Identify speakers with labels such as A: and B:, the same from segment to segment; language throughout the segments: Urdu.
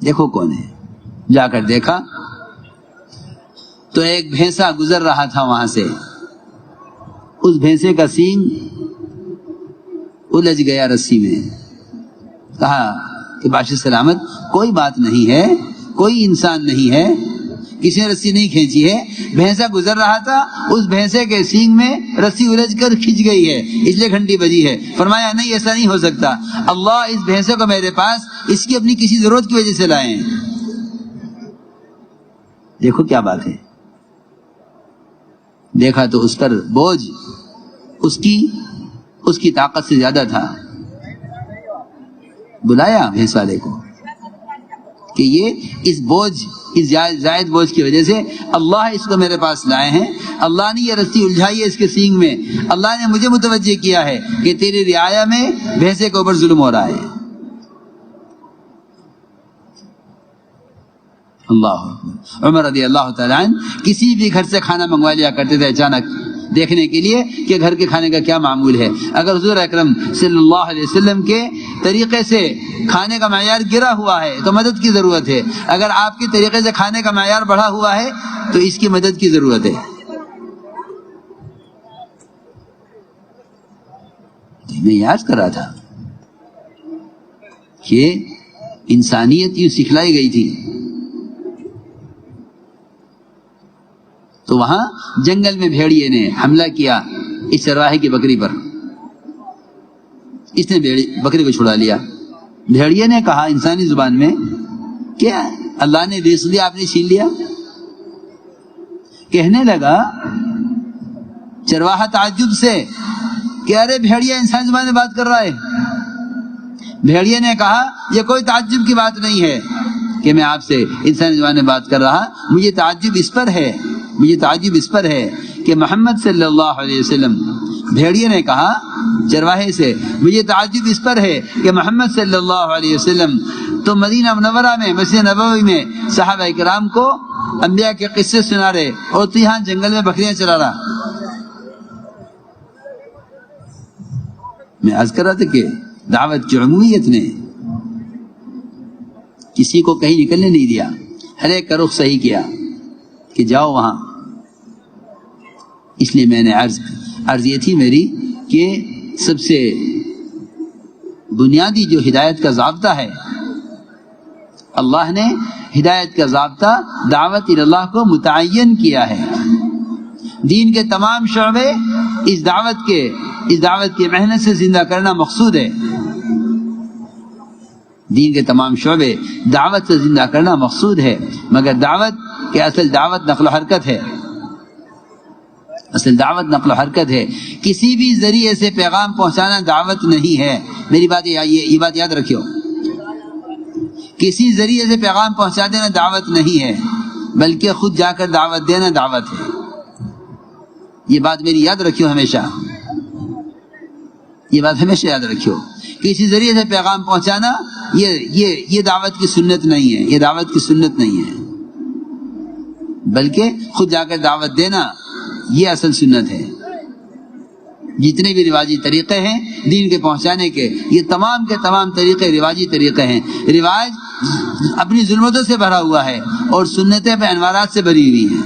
A: دیکھو کون ہے. جا کر دیکھا تو ایک بھینسا گزر رہا تھا وہاں سے. اس بھینسے کا سینگ الجھ گیا رسی میں. کہا کہ بادشاہ سلامت کوئی بات نہیں ہے, کوئی انسان نہیں ہے, کسی نے رسی نہیں کھینچی ہے, بھینسا گزر رہا تھا, اس بھینسے کے سینگ میں رسی الجھ کر کھنچ گئی ہے, اس لیے گھنٹی بجی ہے. فرمایا نہیں, ایسا نہیں ہو سکتا, اللہ اس بھینسے کو میرے پاس اس کی اپنی کسی ضرورت کی وجہ سے لائے ہیں. دیکھو کیا بات ہے. دیکھا تو اس پر بوجھ اس کی طاقت سے زیادہ تھا. بلایا بھینس والے کو کہ یہ اس زائد بوجھ کی وجہ سے اللہ اس کو میرے پاس لائے ہیں, اللہ نے یہ رسی الجھائی ہے اس کے سینگ میں, اللہ نے مجھے متوجہ کیا ہے کہ تیری رعایا میں بھینسے کے اوپر ظلم ہو رہا ہے. اللہ عمر رضی اللہ تعالیٰ عنہ کسی بھی گھر سے کھانا منگوا لیا کرتے تھے اچانک دیکھنے کے لیے کہ گھر کے کھانے کا کیا معمول ہے. اگر حضور اکرم صلی اللہ علیہ وسلم کے طریقے سے کھانے کا معیار گرا ہوا ہے تو مدد کی ضرورت ہے, اگر آپ کے طریقے سے کھانے کا معیار بڑھا ہوا ہے تو اس کی مدد کی ضرورت ہے. میں یاد کر رہا تھا کہ انسانیت یوں سکھلائی گئی تھی. تو وہاں جنگل میں بھیڑیے نے حملہ کیا اس چرواہے کی بکری پر. اس نے بکری کو چھڑا لیا. بھیڑیے نے کہا انسانی زبان میں کیا اللہ نے رزق دیا, آپ نے چھین لیا. کہنے لگا چرواہا تعجب سے کہ ارے بھیڑیا انسانی زبان میں بات کر رہا ہے. بھیڑیے نے کہا یہ کوئی تعجب کی بات نہیں ہے کہ میں آپ سے انسانی زبان میں بات کر رہا, مجھے تعجب اس پر ہے کہ محمد صلی اللہ علیہ وسلم. بھیڑیے نے کہا چرواہے سے مجھے تعجب اس پر ہے کہ محمد صلی اللہ علیہ وسلم تو مدینہ منورہ میں مسجد نبوی میں صحابہ کرام کو انبیاء کے قصے سنا رہے اور تو یہاں جنگل میں بکریاں چلا رہا. میں عرض کر رہا تھا کہ دعوت کی عمومیت نے کسی کو کہیں نکلنے نہیں دیا, ہر ایک کا رخ صحیح کیا کہ جاؤ وہاں. اس لیے میں نے عرض یہ تھی میری کہ سب سے بنیادی جو ہدایت کا ضابطہ ہے, اللہ نے ہدایت کا ضابطہ دعوت اللہ کو متعین کیا ہے. دین کے تمام شعبے اس دعوت کے محنت سے زندہ کرنا مقصود ہے. دین کے تمام شعبے دعوت سے زندہ کرنا مقصود ہے, مگر دعوت کہ اصل دعوت نقل و حرکت ہے. کسی بھی ذریعے سے پیغام پہنچانا دعوت نہیں ہے. میری بات یہ بات یاد رکھیو, کسی ذریعے سے پیغام پہنچا دینا دعوت نہیں ہے, بلکہ خود جا کر دعوت دینا دعوت ہے. یہ بات میری یاد رکھیو ہمیشہ, یہ بات ہمیشہ یاد رکھیو. کسی ذریعے سے پیغام پہنچانا یہ دعوت کی سنت نہیں ہے, یہ دعوت کی سنت نہیں ہے, بلکہ خود جا کر دعوت دینا یہ اصل سنت ہے. جتنے بھی رواجی طریقے ہیں دین کے پہنچانے کے, یہ تمام کے تمام طریقے رواجی طریقے ہیں. رواج اپنی ظلمتوں سے بھرا ہوا ہے اور سنتیں پہ انوارات سے بھری ہوئی ہیں.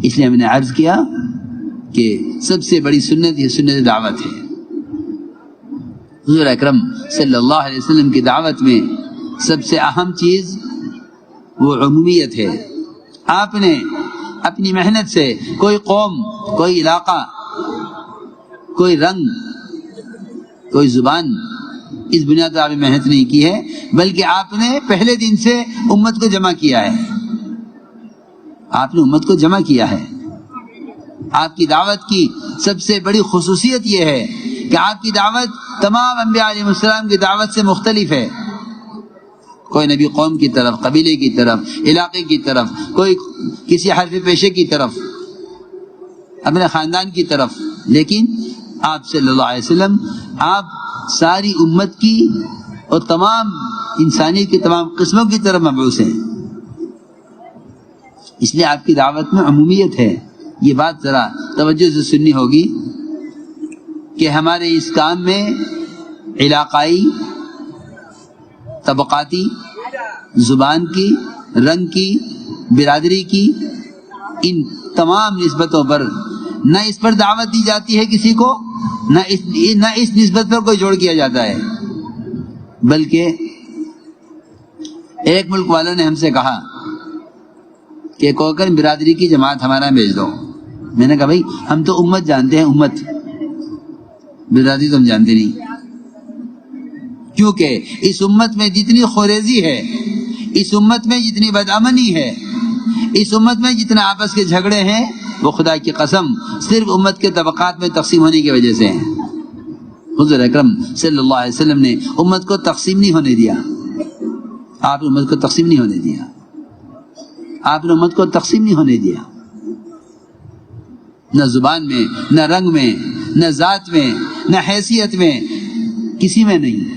A: اس لیے ہم نے عرض کیا کہ سب سے بڑی سنت یہ سنت دعوت ہے. حضور اکرم صلی اللہ علیہ وسلم کی دعوت میں سب سے اہم چیز وہ عمومیت ہے. آپ نے اپنی محنت سے کوئی قوم, کوئی علاقہ, کوئی رنگ, کوئی زبان اس بنیاد پر آپ نے محنت نہیں کی ہے, بلکہ آپ نے پہلے دن سے امت کو جمع کیا ہے. آپ نے امت کو جمع کیا ہے. آپ کی دعوت کی سب سے بڑی خصوصیت یہ ہے کہ آپ کی دعوت تمام انبیاء علیہ السلام کی دعوت سے مختلف ہے. کوئی نبی قوم کی طرف, قبیلے کی طرف, علاقے کی طرف, کوئی کسی حرف پیشے کی طرف, اپنے خاندان کی طرف, لیکن آپ صلی اللہ علیہ وسلم آپ ساری امت کی اور تمام انسانیت کی تمام قسموں کی طرف مبعوث ہیں. اس لیے آپ کی دعوت میں عمومیت ہے. یہ بات ذرا توجہ سے سننی ہوگی کہ ہمارے اس کام میں علاقائی طبقاتی، زبان کی، رنگ کی، برادری کی، ان تمام نسبتوں پر نہ اس پر دعوت دی جاتی ہے کسی کو، نہ اس نسبت پر کوئی جوڑ کیا جاتا ہے، بلکہ ایک ملک والوں نے ہم سے کہا کہ کوکن برادری کی جماعت ہمارا بھیج دو. میں نے کہا بھائی ہم تو امت جانتے ہیں، امت، برادری تو ہم جانتے نہیں، کیونکہ اس امت میں جتنی خوریزی ہے، اس امت میں جتنی بدامنی ہے، اس امت میں جتنے آپس کے جھگڑے ہیں، وہ خدا کی قسم صرف امت کے طبقات میں تقسیم ہونے کی وجہ سے ہیں. حضور اکرم صلی اللہ علیہ وسلم نے امت کو تقسیم نہیں ہونے دیا. آپ نے امت کو تقسیم نہیں ہونے دیا. آپ نے امت کو تقسیم نہیں ہونے دیا، نہ زبان میں، نہ رنگ میں، نہ ذات میں، نہ حیثیت میں، کسی میں نہیں،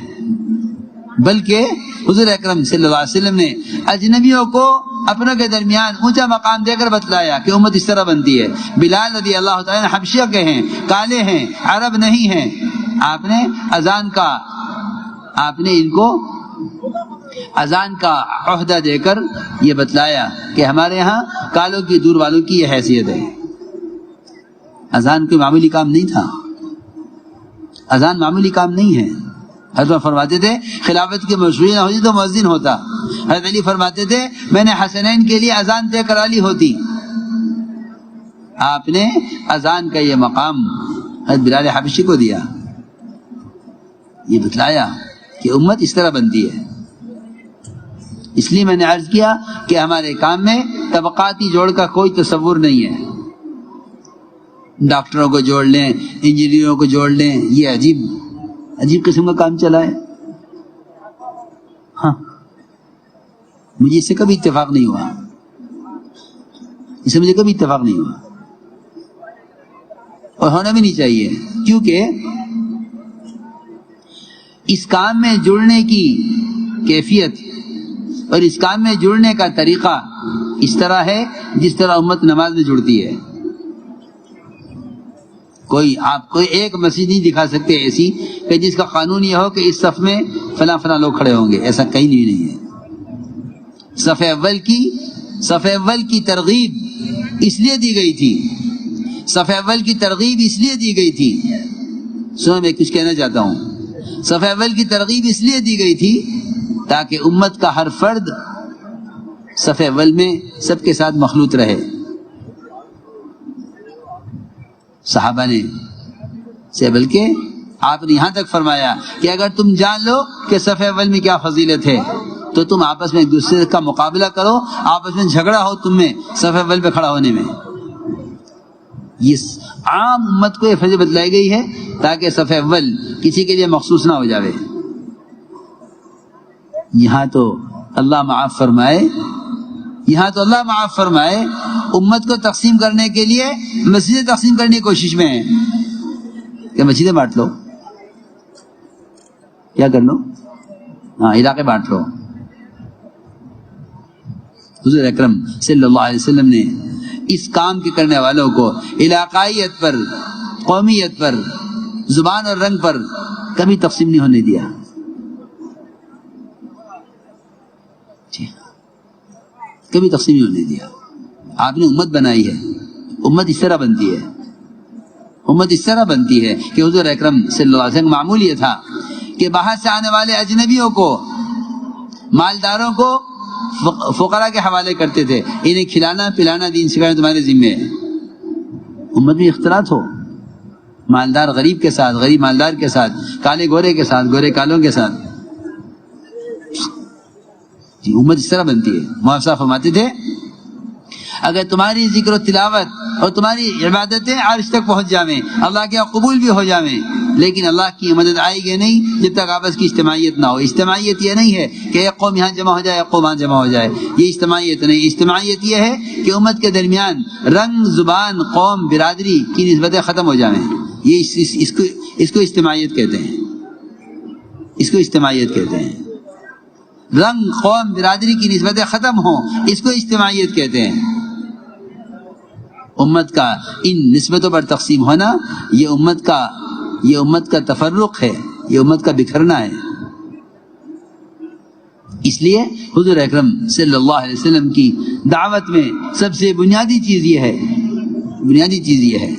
A: بلکہ حضور اکرم صلی اللہ علیہ وسلم نے اجنبیوں کو اپنوں کے درمیان اونچا مقام دے کر بتلایا کہ امت اس طرح بنتی ہے. بلال رضی اللہ تعالیٰ حبشیہ کے ہیں، کالے ہیں، عرب نہیں ہیں. آپ نے اذان کا، آپ نے ان کو اذان کا عہدہ دے کر یہ بتلایا کہ ہمارے ہاں کالوں کی، دور والوں کی یہ حیثیت ہے. اذان کوئی معمولی کام نہیں تھا، اذان معمولی کام نہیں ہے. حضرت فرماتے تھے خلافت کی مشروعیت نہ ہوتی تو مؤذن ہوتا. حضرت علی فرماتے تھے میں نے حسنین کے لیے اذان طے کرا لی ہوتی. آپ نے اذان کا یہ مقام حضرت بلال حبشی کو دیا، یہ بتلایا کہ امت اس طرح بنتی ہے. اس لیے میں نے عرض کیا کہ ہمارے کام میں طبقاتی جوڑ کا کوئی تصور نہیں ہے. ڈاکٹروں کو جوڑ لیں، انجینئروں کو جوڑ لیں، یہ عجیب قسم کا کام چلا ہے. ہاں، مجھے اس سے کبھی اتفاق نہیں ہوا، اس سے مجھے کبھی اتفاق نہیں ہوا، اور ہونا بھی نہیں چاہیے، کیونکہ اس کام میں جڑنے کی کیفیت اور اس کام میں جڑنے کا طریقہ اس طرح ہے جس طرح امت نماز میں جڑتی ہے. آپ کوئی ایک مسجد نہیں دکھا سکتے ایسی کہ جس کا قانون یہ ہو کہ اس صف میں فلاں فلاں لوگ کھڑے ہوں گے، ایسا کہیں نہیں ہے. صف اول کی ترغیب اس لیے دی گئی تھی، صف اول کی ترغیب اس لیے دی گئی تھی. سنو میں کچھ کہنا چاہتا ہوں. صف اول کی ترغیب اس لیے دی گئی تھی تاکہ امت کا ہر فرد صف اول میں سب کے ساتھ مخلوط رہے. صحابہ نے سے بلکہ آپ نے یہاں تک فرمایا کہ اگر تم جان لو کہ صف اول میں کیا فضیلت ہے تو تم آپس میں ایک دوسرے کا مقابلہ کرو، آپس میں جھگڑا ہو تم میں صف اول پہ کھڑا ہونے میں. یہ عام امت کو یہ فضیلت بتلائی گئی ہے تاکہ صف اول کسی کے لیے مخصوص نہ ہو جاوے. یہاں تو اللہ معاف فرمائے، یہاں تو اللہ معاف فرمائے امت کو تقسیم کرنے کے لیے مسجدیں تقسیم کرنے کی کوشش میں ہیں کہ مسجدیں بانٹ لو، کیا کر لو، ہاں علاقے بانٹ لو. حضور اکرم صلی اللہ علیہ وسلم نے اس کام کے کرنے والوں کو علاقائیت پر، قومیت پر، زبان اور رنگ پر کبھی تقسیم نہیں ہونے دیا. کبھی تقسیم نہیں ہونے دیا. آپ نے امت بنائی ہے، امت اس طرح بنتی ہے، امت اس طرح بنتی ہے کہ حضور اکرم صلی اللہ علیہ وسلم معمول یہ تھا کہ باہر سے آنے والے اجنبیوں کو، مالداروں کو فقراء کے حوالے کرتے تھے، انہیں کھلانا پلانا دین سکھانا تمہارے ذمہ ہے. امت میں اختلاط ہو، مالدار غریب کے ساتھ، غریب مالدار کے ساتھ، کالے گورے کے ساتھ، گورے کالوں کے ساتھ. جی امت اس طرح بنتی ہے. مولانا صاحب فرماتے تھے اگر تمہاری ذکر و تلاوت اور تمہاری عبادتیں عرش تک پہنچ جاویں، اللہ کے قبول بھی ہو جاویں، لیکن اللہ کی مدد آئے گی نہیں جب تک آپس کی اجتماعیت نہ ہو. اجتماعیت یہ نہیں ہے کہ ایک قوم یہاں جمع ہو جائے، ایک قوم وہاں جمع ہو جائے، یہ اجتماعیت نہیں. اجتماعیت یہ ہے کہ امت کے درمیان رنگ، زبان، قوم، برادری کی نسبتیں ختم ہو جائیں. یہ اس کو اجتماعیت کہتے ہیں، اس کو اجتماعیت کہتے ہیں. رنگ، قوم، برادری کی نسبتیں ختم ہوں، اس کو اجتماعیت کہتے ہیں. امت کا ان نسبتوں پر تقسیم ہونا یہ امت کا تفرق ہے، یہ امت کا بکھرنا ہے. اس لیے حضور اکرم صلی اللہ علیہ وسلم کی دعوت میں سب سے بنیادی چیز یہ ہے